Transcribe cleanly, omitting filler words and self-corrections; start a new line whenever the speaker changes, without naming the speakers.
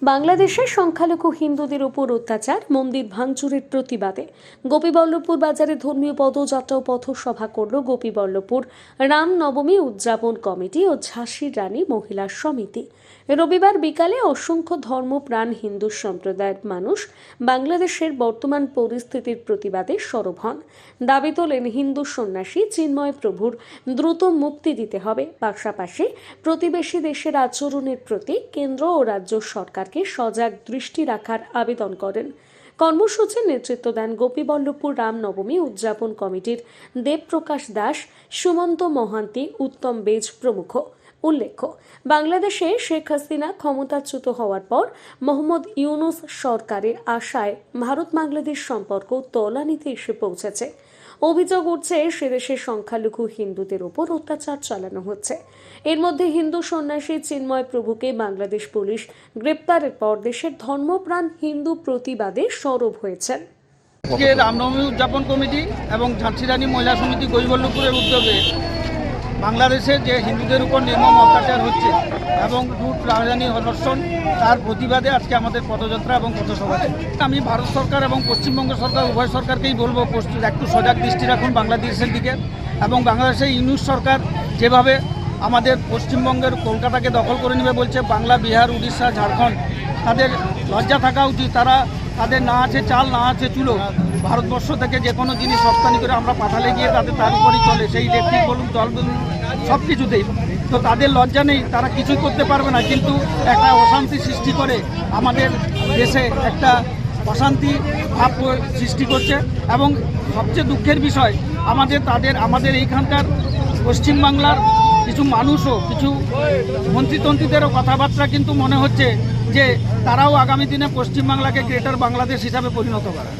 বাংলাদেশে সংখ্যালঘু হিন্দুদের উপর অত্যাচার, মন্দির ভাঙচুরের প্রতিবাদে গোপীবল্লভপুর বাজারে ধর্মীয় পদযাত্রা ও পথসভা করল গোপীবল্লভপুর রামনবমী উদযাপন কমিটি ও ঝাঁসির রানী মহিলা সমিতি। রবিবার বিকালে অসংখ্য ধর্মপ্রাণ হিন্দু সম্প্রদায়ের মানুষ বাংলাদেশের বর্তমান পরিস্থিতির প্রতিবাদে সরব হন। দাবি তোলেন হিন্দু সন্ন্যাসী চিন্ময় প্রভুর দ্রুত মুক্তি দিতে হবে, পাশাপাশি প্রতিবেশী দেশের আচরণের প্রতি কেন্দ্র ও রাজ্য সরকারকে সজাগ দৃষ্টি রাখার আবেদন করেন। কর্মসূচির নেতৃত্ব দেন গোপীবল্লভপুর রামনবমী উদযাপন কমিটির দেবপ্রকাশ দাস, সুমন্ত মহান্তি, উত্তম বেজ প্রমুখ। উল্লেখ্য, বাংলাদেশে শেখ হাসিনা ক্ষমতাচ্যুত হওয়ার পর মোহাম্মদ ইউনূস সরকারের আশায় ভারত বাংলাদেশ সম্পর্ক তলানিতে এসে পৌঁছেছে। অভিযোগ উঠছে সেদেশের সংখ্যালঘু হিন্দুদের উপর অত্যাচার চালানো হচ্ছে। এর মধ্যে হিন্দু সন্ন্যাসী চিন্ময় প্রভুকে বাংলাদেশ পুলিশ গ্রেপ্তারের পর দেশের ধর্মপ্রাণ হিন্দু প্রতিবাদে সরব হয়েছেন।
আজকে রামনবমী উদযাপন কমিটি এবং ঝাঁসির রানী মহিলা সমিতি গোপীবল্লভপুরের উদ্যোগে বাংলাদেশে যে হিন্দুদের উপর নির্মম অত্যাচার হচ্ছে এবং লুট, রাজধানী ধর্ষণ, তার প্রতিবাদে আজকে আমাদের পদযাত্রা এবং পথসভা। আমি ভারত সরকার এবং পশ্চিমবঙ্গ সরকার উভয় সরকারকেই বলবো একটু সজাগ দৃষ্টি রাখুন বাংলাদেশের দিকে। এবং বাংলাদেশের ইউনূস সরকার যেভাবে আমাদের পশ্চিমবঙ্গের কলকাতাকে দখল করে নেবে বলছে, বাংলা, বিহার, উড়িষ্যা, ঝাড়খণ্ড, তাদের লজ্জা থাকা উচিত। তাদের না আছে চাল, না আছে চুলো। ভারতবর্ষ থেকে যে কোনো জিনিস রপ্তানি করে আমরা পাঠালে গিয়ে তার উপরই চলে, সেই ইলেকট্রিক বলুন, জল বলুন, সব কিছুতেই। তো তাদের লজ্জা নেই, তারা কিছুই করতে পারবে না, কিন্তু একটা অশান্তি সৃষ্টি করে আমাদের দেশে একটা অশান্তি ভাব সৃষ্টি করছে। এবং সবচেয়ে দুঃখের বিষয় আমাদের এইখানকার পশ্চিমবাংলার কিছু মানুষও, কিছু মন্ত্রীতন্ত্রীদেরও কথাবার্তা কিন্তু মনে হচ্ছে যে তারাও আগামী দিনে পশ্চিমবাংলাকে গ্রেটার বাংলাদেশ হিসাবে পরিণত করে।